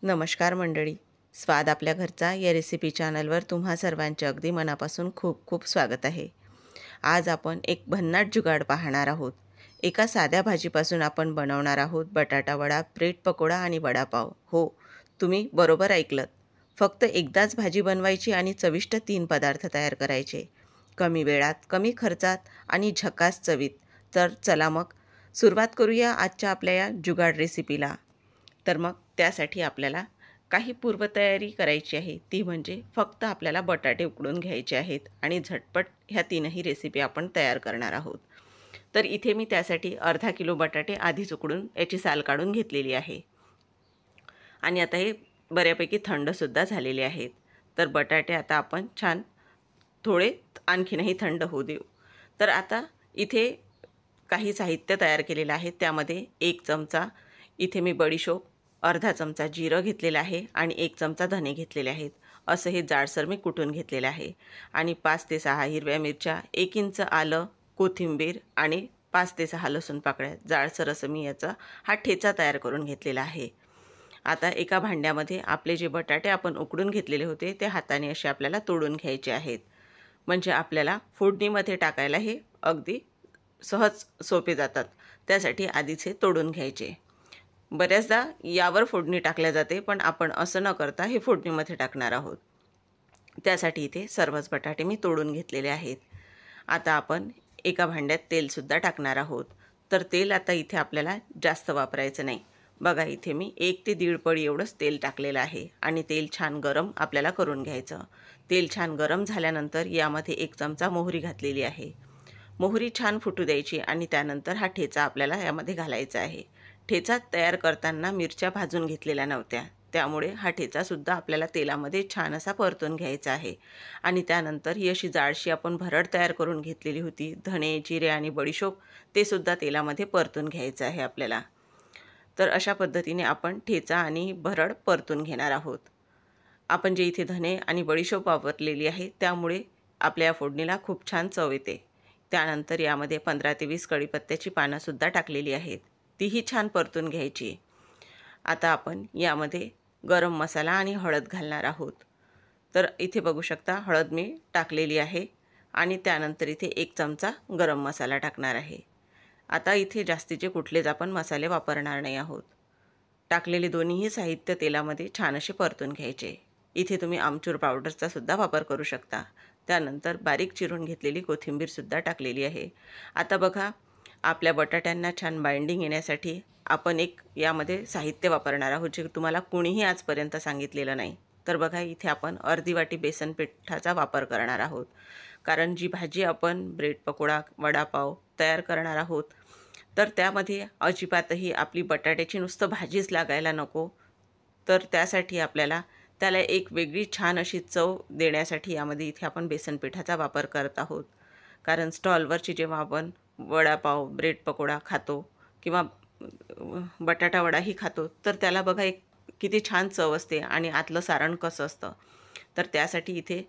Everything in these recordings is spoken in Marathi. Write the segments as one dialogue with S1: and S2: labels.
S1: नमस्कार मंडळी. स्वाद आपल्या घरचा या रेसिपी चॅनलवर तुम्हा सर्वांचे अगदी मनापासून खूप खूप स्वागत आहे. आज आपण एक भन्नाट जुगाड पाहणार आहोत. एका साध्या भाजीपासून आपण बनवणार आहोत बटाटा वडा, ब्रेड पकोडा आणि वडापाव. हो, तुम्ही बरोबर ऐकलत. फक्त एकदाच भाजी बनवायची आणि चविष्ट 3 पदार्थ तयार करायचे. कमी वेळात, कमी खर्चात आणि झकास चवीत. तर चला मग सुरुवात करूया आजच्या आपल्या या जुगाड रेसिपीला. तर मग त्यासाठी आपल्याला काही पूर्वतयारी करायची आहे. ती म्हणजे फक्त आपल्याला बटाटे उकडून घ्यायचे आहेत आणि झटपट ह्या तीनही रेसिपी आपण तयार करणार आहोत. तर इथे मी त्यासाठी अर्धा किलो बटाटे आधीच उकडून याची साल काढून घेतलेली आहे आणि आता हे बऱ्यापैकी थंडसुद्धा झालेले आहेत. तर बटाटे आता आपण छान थोडे आणखीनही थंड होऊ देऊ. तर आता इथे काही साहित्य तयार केलेलं आहे. त्यामध्ये 1 चमचा इथे मी बडीशोप, अर्धा चमचा जिरं घेतलेलं आहे आणि 1 चमचा धने घेतलेले आहेत. असं हे जाडसर मी कुटून घेतलेलं आहे आणि 5 ते 6 हिरव्या मिरच्या, 1 इंच आलं, कोथिंबीर आणि 5 ते 6 लसूण पाकळ्या. जाडसर असं मी याचा हा ठेचा तयार करून घेतलेला आहे. आता एका भांड्यामध्ये आपले जे बटाटे आपण उकडून घेतलेले होते ते हाताने असे आपल्याला तोडून घ्यायचे आहेत. म्हणजे आपल्याला फोडणीमध्ये टाकायला हे अगदी सहज सोपे जातात. त्यासाठी आधीच हे तोडून घ्यायचे. बऱ्याचदा यावर फोडणी टाकल्या जाते, पण आपण असं न करता हे फोडणीमध्ये टाकणार आहोत. त्यासाठी इथे सर्वच बटाटे मी तोडून घेतलेले आहेत. आता आपण एका भांड्यात तेलसुद्धा टाकणार आहोत. तर तेल आता इथे आपल्याला जास्त वापरायचं नाही. बघा इथे मी 1 ते 1.5 पळी एवढंच तेल टाकलेलं आहे आणि तेल छान गरम आपल्याला करून घ्यायचं. तेल छान गरम झाल्यानंतर यामध्ये 1 चमचा मोहरी घातलेली आहे. मोहरी छान फुटू द्यायची आणि त्यानंतर हा ठेचा आपल्याला यामध्ये घालायचा आहे. ठेचा तयार करताना मिरच्या भाजून घेतलेल्या नव्हत्या, त्यामुळे हा ठेचासुद्धा आपल्याला तेलामध्ये छान असा परतून घ्यायचा आहे. आणि त्यानंतर ही अशी जाडशी आपण भरड तयार करून घेतलेली होती, धणे, जिरे आणि बडीशोप, ते सुद्धा तेलामध्ये परतून घ्यायचं आहे आपल्याला. तर अशा पद्धतीने आपण ठेचा आणि भरड परतून घेणार आहोत. आपण जे इथे धने आणि बडीशोप वापरलेली आहे त्यामुळे आपल्या फोडणीला खूप छान चव येते. त्यानंतर यामध्ये 15 ते 20 कढीपत्त्याची पानंसुद्धा टाकलेली आहेत. तीही छान परतून घ्यायची. आता आपण यामध्ये गरम मसाला आणि हळद घालणार आहोत. तर इथे बघू शकता हळद मी टाकलेली आहे आणि त्यानंतर इथे 1 चमचा गरम मसाला टाकणार आहे. आता इथे जास्तीचे कुठलेच आपण मसाले वापरणार नाही आहोत. टाकलेले दोन्हीही साहित्य तेलामध्ये छान असे परतून घ्यायचे. इथे तुम्ही आमचूर पावडरचा सुद्धा वापर करू शकता. त्यानंतर बारीक चिरून घेतलेली कोथिंबीरसुद्धा टाकलेली आहे. आता बघा आपल्या बटाट्यांना छान बाइंडिंग येण्यासाठी आपण एक यामध्ये साहित्य वापरणार आहोत, जे तुम्हाला कुणीही आजपर्यंत सांगितलेलं नाही. तर बघा इथे आपण अर्धी वाटी बेसन पिठाचा वापर करणार आहोत. कारण जी भाजी आपण ब्रेड पकोडा, वडापाव तयार करणार आहोत, तर त्यामध्ये अजिबातही आपली बटाट्याची नुसतं भाजीच लागायला नको. तर त्यासाठी आपल्याला त्याला एक वेगळी छान अशी चव देण्यासाठी यामध्ये इथे आपण बेसन पिठाचा वापर करत आहोत. कारण स्टॉलवरची जेव्हा आपण वडापाव, ब्रेड पकोडा खातो किंवा बटाटा वडाही खातो, तर त्याला बघा एक किती छान चव असते आणि आतलं सारण कसं असतं. तर त्यासाठी इथे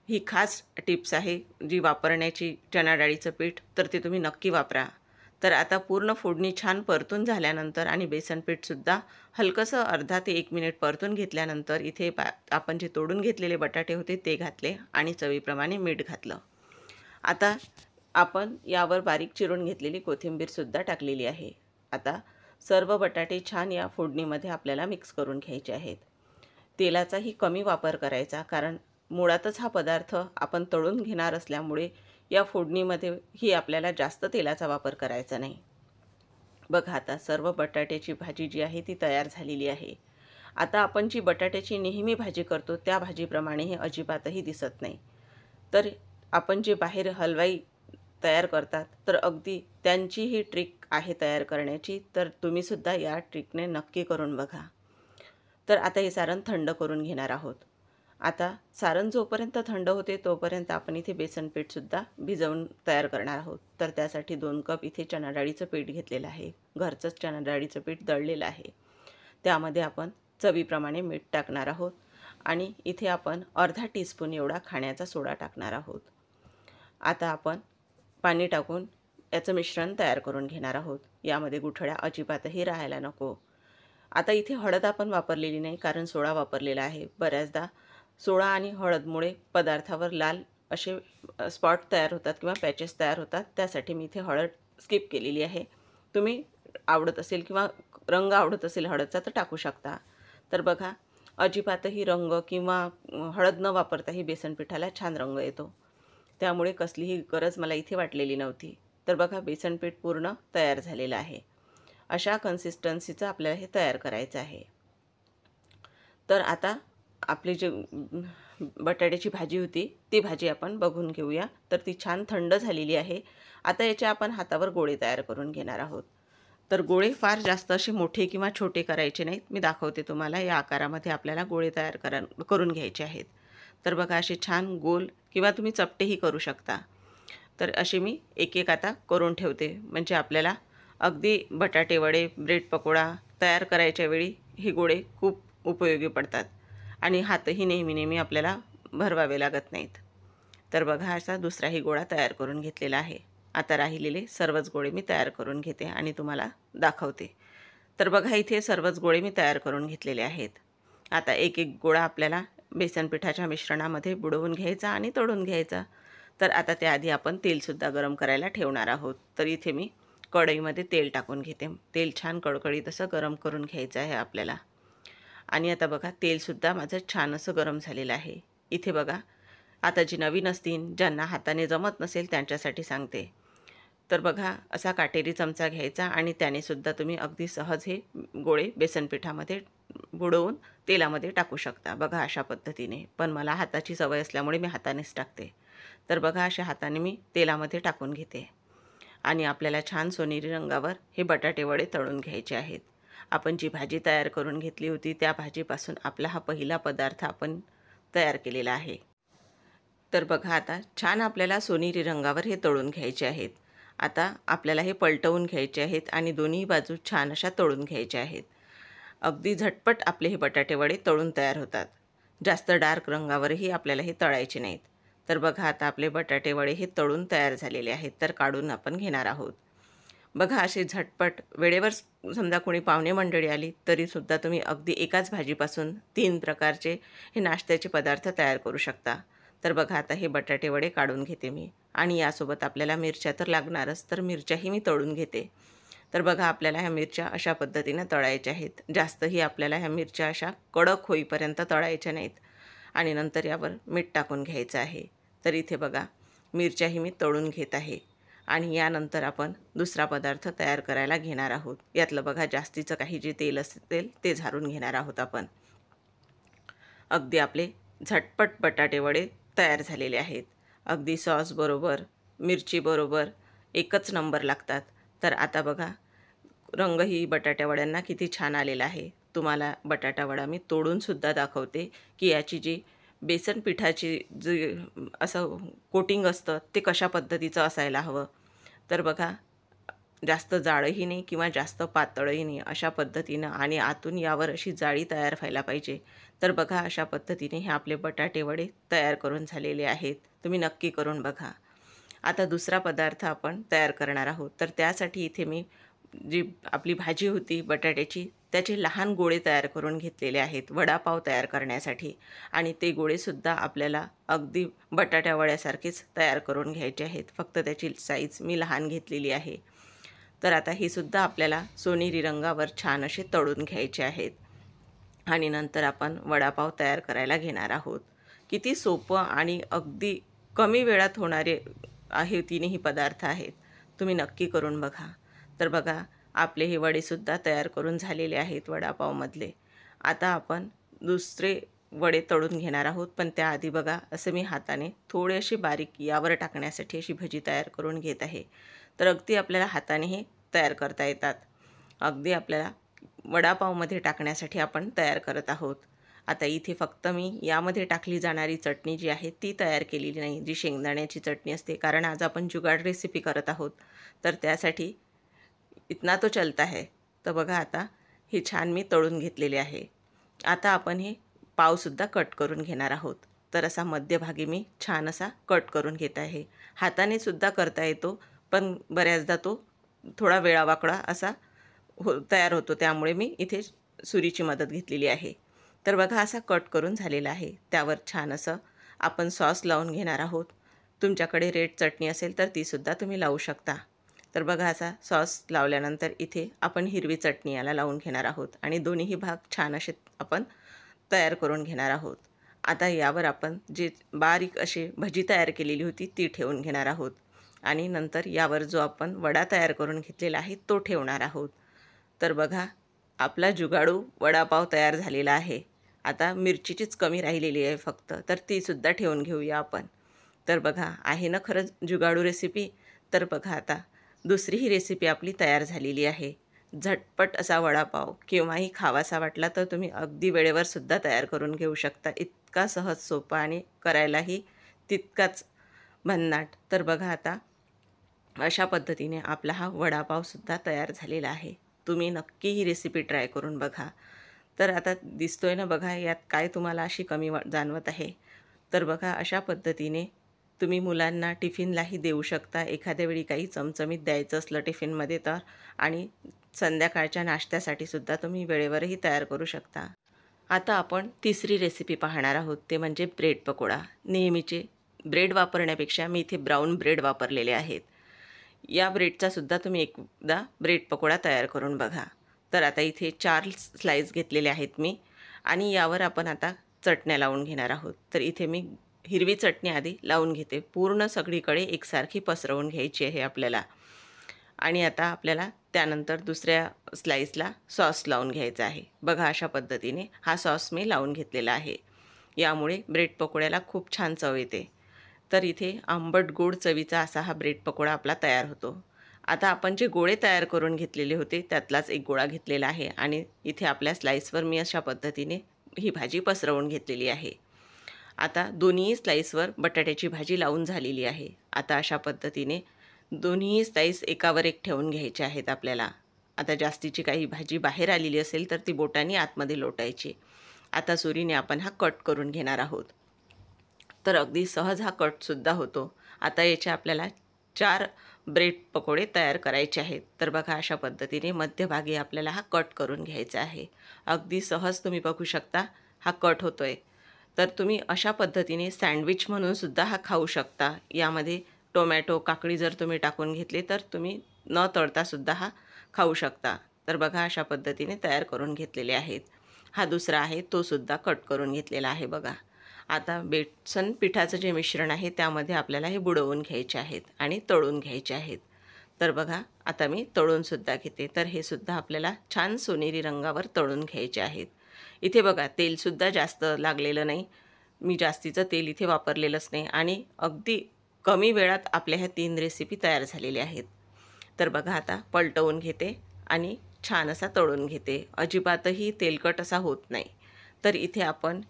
S1: ही खास टिप्स आहे जी वापरण्याची चणा डाळीचं पीठ, तर ते तुम्ही नक्की वापरा. तर आता पूर्ण फोडणी छान परतून झाल्यानंतर आणि बेसन पीठसुद्धा हलकंसं अर्धा ते 1 मिनिट परतून घेतल्यानंतर इथे आपण जे तोडून घेतलेले बटाटे होते ते घातले आणि चवीप्रमाणे मीठ घातलं. आता आपण यावर बारीक चिरून घेतलेली कोथिंबीरसुद्धा टाकलेली आहे. आता सर्व बटाटे छान या फोडणीमध्ये आपल्याला मिक्स करून घ्यायचे आहेत. तेलाचाही कमी वापर करायचा, कारण मुळातच हा पदार्थ आपण तळून घेणार असल्यामुळे या फोडणीमध्येही आपल्याला जास्त तेलाचा वापर करायचा नाही. बघा आता सर्व बटाट्याची भाजी जी आहे ती तयार झालेली आहे. आता आपण जी बटाट्याची नेहमी भाजी करतो त्या भाजीप्रमाणे हे अजिबातही दिसत नाही. तर आपण जे बाहेर हलवाई तयार करतात, तर अगदी त्यांची ही ट्रिक आहे तयार करण्याची. तर तुम्हीसुद्धा या ट्रिकने नक्की करून बघा. तर आता हे सारण थंड करून घेणार आहोत. आता सारण जोपर्यंत थंड होते तोपर्यंत आपण इथे बेसन पीठसुद्धा भिजवून तयार करणार आहोत. तर त्यासाठी 2 कप इथे चणा डाळीचं पीठ घेतलेलं आहे. घरचंच चणा डाळीचं पीठ दळलेलं आहे. त्यामध्ये आपण चवीप्रमाणे मीठ टाकणार आहोत आणि इथे आपण अर्धा टीस्पून एवढा खाण्याचा सोडा टाकणार आहोत. आता आपण पाणी टाकून याचं मिश्रण तयार करून घेणार आहोत. यामध्ये गुठळ्या अजिबातही राहायला नको. आता इथे हळद आपण वापरलेली नाही, कारण सोडा वापरलेला आहे. बऱ्याचदा सोडा आणि हळदमुळे पदार्थावर लाल असे स्पॉट तयार होतात किंवा पॅचेस तयार होतात. त्यासाठी मी इथे हळद स्किप केलेली आहे. तुम्ही आवडत असेल किंवा रंग आवडत असेल हळदचा तर टाकू शकता. तर बघा, अजिबातही रंग किंवा हळद न वापरताही बेसन पिठाला छान रंग येतो. त्यामुळे कसलीही गरज मला इथे वाटलेली नव्हती. तर बघा, बेसन पीठ पूर्ण तयार झालेलं आहे. अशा कन्सिस्टन्सीचं आपल्याला हे तयार करायचं आहे. तर आता आपली जी बटाट्याची भाजी होती ती भाजी आपण बघून घेऊया. तर ती छान थंड झालेली आहे. आता याचे आपण हातावर गोळे तयार करून घेणार आहोत. तर गोळे फार जास्त असे मोठे किंवा छोटे करायचे नाहीत. मी दाखवते तुम्हाला. या आकारामध्ये आपल्याला गोळे तयार करून घ्यायचे आहेत. तर बघा, असे छान गोल किंवा तुम्ही चपटेही करू शकता. तर असे मी एक एक आता करून ठेवते, म्हणजे आपल्याला अगदी बटाटे वडे, ब्रेड पकोडा तयार करायच्या वेळी हे गोळे खूप उपयोगी पडतात आणि हातही नेहमी नेहमी आपल्याला भरवावे लागत नाहीत. तर बघा, असा दुसराही गोळा तयार करून घेतलेला आहे. आता राहिलेले सर्वच गोळे मी तयार करून घेते आणि तुम्हाला दाखवते. तर बघा, इथे सर्वच गोळे मी तयार करून घेतलेले आहेत. आता एक एक गोळा आपल्याला बेसन पिठाच्या मिश्रणामध्ये बुडवून घ्यायचा आणि तळून घ्यायचा. तर आता त्याआधी आपण तेलसुद्धा गरम करायला ठेवणार आहोत. तर इथे मी कढईमध्ये तेल टाकून घेते. तेल छान कडकडीत असं गरम करून घ्यायचं आहे आपल्याला. आणि आता बघा, तेलसुद्धा माझं छान असं गरम झालेलं आहे. इथे बघा, आता जी नवीन असतील, ज्यांना हाताने जमत नसेल त्यांच्यासाठी सांगते. तर बघा, असा काटेरी चमचा घ्यायचा आणि त्यानेसुद्धा तुम्ही अगदी सहज हे गोळे बेसन पिठामध्ये बुडवून तेलामध्ये टाकू शकता. बघा, अशा पद्धतीने. पण मला हाताची सवय असल्यामुळे मी हातानेच टाकते. तर बघा, अशा हाताने मी तेलामध्ये टाकून घेते आणि आपल्याला छान सोनेरी रंगावर हे बटाटे वडे तळून घ्यायचे आहेत. आपण जी भाजी तयार करून घेतली होती त्या भाजीपासून आपला हा पहिला पदार्थ आपण तयार केलेला आहे. तर बघा, आता छान आपल्याला सोनेरी रंगावर हे तळून घ्यायचे आहेत. आता आपल्याला हे पलटवून घ्यायचे आहेत आणि दोन्ही बाजू छान अशा तळून घ्यायच्या आहेत. अगदी झटपट आपले हे बटाटे वडे तळून तयार होतात. जास्त डार्क रंगावरही आपल्याला हे तळायचे नाहीत. तर बघा, आता आपले बटाटे वडे हे तळून तयार झालेले आहेत. तर काढून आपण घेणार आहोत. बघा, असे झटपट वेळेवर समजा कोणी पाहुणे मंडळी आली तरीसुद्धा तुम्ही अगदी एकाच भाजीपासून 3 प्रकारचे हे नाश्त्याचे पदार्थ तयार करू शकता. तर बघा, आता हे बटाटे वडे काढून घेते मी आणि यासोबत आपल्याला मिरच्या तर लागणारच, तर मिरच्याही मी तळून घेते. तर बघा, आपल्याला ह्या मिरच्या अशा पद्धतीनं तळायच्या आहेत. जास्तही आपल्याला ह्या मिरच्या अशा कडक होईपर्यंत तळायच्या नाहीत आणि नंतर यावर मीठ टाकून घ्यायचं आहे. तर इथे बघा, मिरच्याही मी तळून घेत आहे आणि यानंतर आपण दुसरा पदार्थ तयार करायला घेणार आहोत. यातलं बघा, जास्तीचं काही जे तेल असेल ते झारून घेणार आहोत आपण. अगदी आपले झटपट बटाटे वडे तयार झालेले आहेत. अगदी सॉसबरोबर, मिरचीबरोबर एकच नंबर लागतात. तर आता बघा, रंगही बटाट्या वड्यांना किती छान आलेला आहे. तुम्हाला बटाटा वडा मी तोडूनसुद्धा दाखवते की याची जी बेसन पिठाची जी असं कोटिंग असतं ते कशा पद्धतीचं असायला हवं. तर बघा, जास्त जाडही नाही किंवा जास्त पातळही नाही, अशा पद्धतीनं आणि आतून यावर अशी जाळी तयार व्हायला पाहिजे. तर बघा, अशा पद्धतीने हे आपले बटाटे वडे तयार करून झालेले आहेत. तुम्ही नक्की करून बघा. आता दुसरा पदार्थ आपण तयार करणार आहोत. तर त्यासाठी इथे मी जी आपली भाजी होती बटाट्याची त्याचे लहान गोळे तयार करून घेतलेले आहेत वडापाव तयार करण्यासाठी आणि ते गोळेसुद्धा आपल्याला अगदी बटाट्या वड्यासारखेच तयार करून घ्यायचे आहेत. फक्त त्याची साईज मी लहान घेतलेली आहे. तर आता ही सुद्धा आपल्याला सोनेरी रंगावर छान असे तळून घ्यायचे आहेत आणि नंतर आपण वडापाव तयार करायला घेणार आहोत. किती सोपं आणि अगदी कमी वेळात होणारे आहे तिन्ही पदार्थ आहेत. तुम्ही नक्की करून बघा. तर बघा, आपले हे वडेसुद्धा तयार करून झालेले आहेत वडापावमधले. आता आपण दुसरे वडे तळून घेणार आहोत. पण त्याआधी बघा, असं मी हाताने थोडे अशी बारीक यावर टाकण्यासाठी अशी भजी तयार करून घेत आहे. तर अगदी आपल्याला हाताने हे तयार करता येतात. अगदी आपल्याला वडापावमध्ये टाकण्यासाठी आपण तयार करत आहोत. आता इथे फक्त मी यामध्ये टाकली जाणारी चटणी जी आहे ती तयार केलेली नाही, जी शेंगदाण्याची चटणी असते. कारण आज आपण जुगाड रेसिपी करत आहोत. तर त्यासाठी इतना तो चलता है. तर बघा, आता हे छान मी तळून घेतलेले आहे. आता आपण हे पावसुद्धा कट करून घेणार आहोत. तर असा मध्यभागी मी छान असा कट करून घेत आहे. हाताने सुद्धा करता येतो, पण बऱ्याचदा तो थोडा वेळावाकडा असा तयार होतो. त्यामुळे मी इथे सुरीची मदत घेतलेली आहे. तर बघा असा कट करून झालेला आहे. त्यावर छान असं आपण सॉस लावून घेणार आहोत. तुमच्याकडे रेड चटणी असेल तर तीसुद्धा तुम्ही लावू शकता. तर बघा असा सॉस लावल्यानंतर इथे आपण हिरवी चटणी याला लावून घेणार आहोत आणि दोन्हीही भाग छान असे आपण तयार करून घेणार आहोत. आता यावर आपण जी बारीक अशी भजी तयार केलेली होती ती ठेवून घेणार आहोत आणि नंतर यावर जो आपण वडा तयार करून घेतलेला आहे तो ठेवणार आहोत. तर बघा आपला जुगाडू वडापाव तयार झालेला आहे. आता मिरचीचीच कमी राहिलेली आहे फक्त, तर तीसुद्धा ठेवून घेऊया आपण. तर बघा आहे ना खरंच जुगाडू रेसिपी. तर बघा आता दुसरी ही रेसिपी आपली तयार झालेली आहे. झटपट असा वडापाव केव्हाही खावासा वाटला तर तुम्ही अगदी वेळेवर सुद्धा तयार करून घेऊ शकता. इतका सहज सोपा आणि करायलाही तितकाच भन्नाट. तर बघा आता अशा पद्धतीने आपला हा वडापावसुद्धा तयार झालेला आहे. तुम्ही नक्की ही रेसिपी ट्राय करून बघा. तर आता दिसतोय ना बघा यात काय तुम्हाला अशी कमी जाणवत आहे. तर बघा अशा पद्धतीने तुम्ही मुलांना टिफिनलाही देऊ शकता. एखाद्या वेळी काही चमचमीत द्यायचं असलं टिफिनमध्ये तर, आणि संध्याकाळच्या नाश्त्यासाठी सुद्धा तुम्ही वेळेवरही तयार करू शकता. आता आपण तिसरी रेसिपी पाहणार आहोत ते म्हणजे ब्रेड पकोडा. नेहमीचे ब्रेड वापरण्यापेक्षा मी इथे ब्राऊन ब्रेड वापरलेले आहेत. या ब्रेडचा सुद्धा तुम्ही एकदा ब्रेड पकोडा तयार करून बघा. तर आता इथे 4 स्लाईस घेतलेले आहेत मी आणि यावर आपण आता चटण्या लावून घेणार आहोत. तर इथे मी हिरवी चटणी आधी लावून घेते. पूर्ण सगळीकडे एकसारखी पसरवून घ्यायची आहे आपल्याला. आणि आता आपल्याला त्यानंतर दुसऱ्या स्लाईसला सॉस लावून घ्यायचा आहे. बघा अशा पद्धतीने हा सॉस मी लावून घेतलेला आहे. यामुळे ब्रेड पकोड्याला खूप छान चव येते. तर इथे आंबट गोड चवीचा असा हा ब्रेड पकोडा आपला तयार होतो. आता आपण जे गोळे तयार करून घेतलेले होते त्यातलाच एक गोळा घेतलेला आहे आणि इथे आपल्या स्लाईसवर मी अशा पद्धतीने ही भाजी पसरवून घेतलेली आहे. आता दोन्ही स्लाईसवर बटाट्याची भाजी लावून झालेली आहे. आता अशा पद्धतीने दोन्ही स्लाईस एकावर एक ठेवून घ्यायचे आहेत आपल्याला. आता जास्तीची काही भाजी बाहेर आलेली असेल तर ती बोटांनी आतमध्ये लोटायची. आता सुरीने आपण हा कट करून घेणार आहोत. तर अगदी सहज हा कटसुद्धा होतो. आता याचे आपल्याला 4 ब्रेड पकोडे तयार करायचे आहेत. तर बघा अशा पद्धतीने मध्यभागी आपल्याला हा कट करून घ्यायचा आहे. अगदी सहज तुम्ही बघू शकता हा कट होतोय. तर तुम्ही अशा पद्धतीने सँडविच म्हणून सुद्धा हा खाऊ शकता. यामध्ये टोमॅटो, काकडी जर तुम्ही टाकून घेतली तर तुम्ही न तळतासुद्धा हा खाऊ शकता. तर बघा अशा पद्धतीने तयार करून घेतलेले आहेत. हा दुसरा आहे तो सुद्धा कट करून घेतलेला आहे बघा. आता बेसन पिठाचं जे मिश्रण आहे त्यामध्ये आपल्याला हे बुडवून घ्यायचे आहेत आणि तळून घ्यायचे आहेत. तर बघा आता मी तळूनसुद्धा घेते. तर हे सुद्धा आपल्याला छान सोनेरी रंगावर तळून घ्यायचे आहेत. इथे बघा तेलसुद्धा जास्त लागलेलं नाही. मी जास्तीचं तेल इथे वापरलेलंच नाही आणि अगदी कमी वेळात आपल्या ह्या 3 रेसिपी तयार झालेल्या आहेत. तर बघा आता पलटवून घेते आणि छान असा तळून घेते. अजिबातही तेलकट असा होत नाही. तर इथे आपण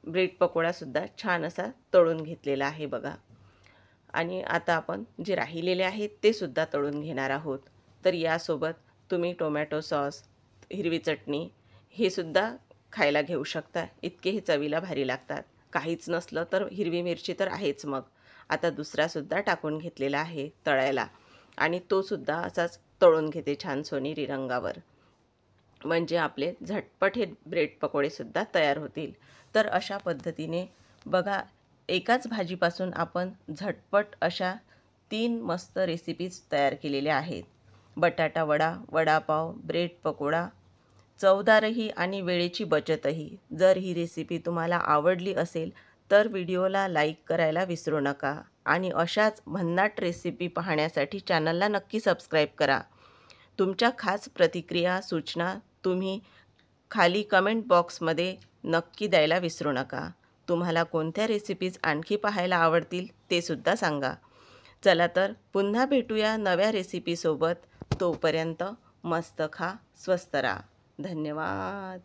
S1: ब्रेड पकोडासुद्धा छान असा तळून घेतलेला आहे बघा. आणि आता आपण जे राहिलेले आहेत ते सुद्धा तळून घेणार आहोत. तर यासोबत तुम्ही टोमॅटो सॉस, हिरवी चटणी हे सुद्धा खायला घेऊ शकता. इतके हे चवीला भारी लागतात. काहीच नसलं तर हिरवी मिरची तर आहेच मग. आता दुसरासुद्धा टाकून घेतलेला आहे तळायला आणि तो सुद्धा असाच तळून घेते छान सोनेरी रंगावर. म्हणजे आपले झटपट हे ब्रेड पकोडेसुद्धा तयार होतील. तर अशा पद्धतीने बघा एकाच भाजीपासून आपण झटपट अशा 3 मस्त रेसिपीज तयार केलेल्या आहेत. बटाटा वडा, वडापाव, ब्रेड पकोडा, चवदारही आणि वेळेची बचतही. जर ही रेसिपी तुम्हाला आवडली असेल तर व्हिडिओला लाईक करायला विसरू नका आणि अशाच भन्नाट रेसिपी पाहण्यासाठी चॅनलला नक्की सबस्क्राईब करा. तुमच्या खास प्रतिक्रिया, सूचना तुम्ही खाली कमेंट बॉक्समध्ये नक्की द्यायला विसरू नका. तुम्हाला कोणत्या रेसिपीज आणखी पाहायला आवडतील ते सुद्धा सांगा. चला तर पुन्हा भेटूया नव्या रेसिपीसोबत. तोपर्यंत मस्त खा, स्वस्त राहा. धन्यवाद.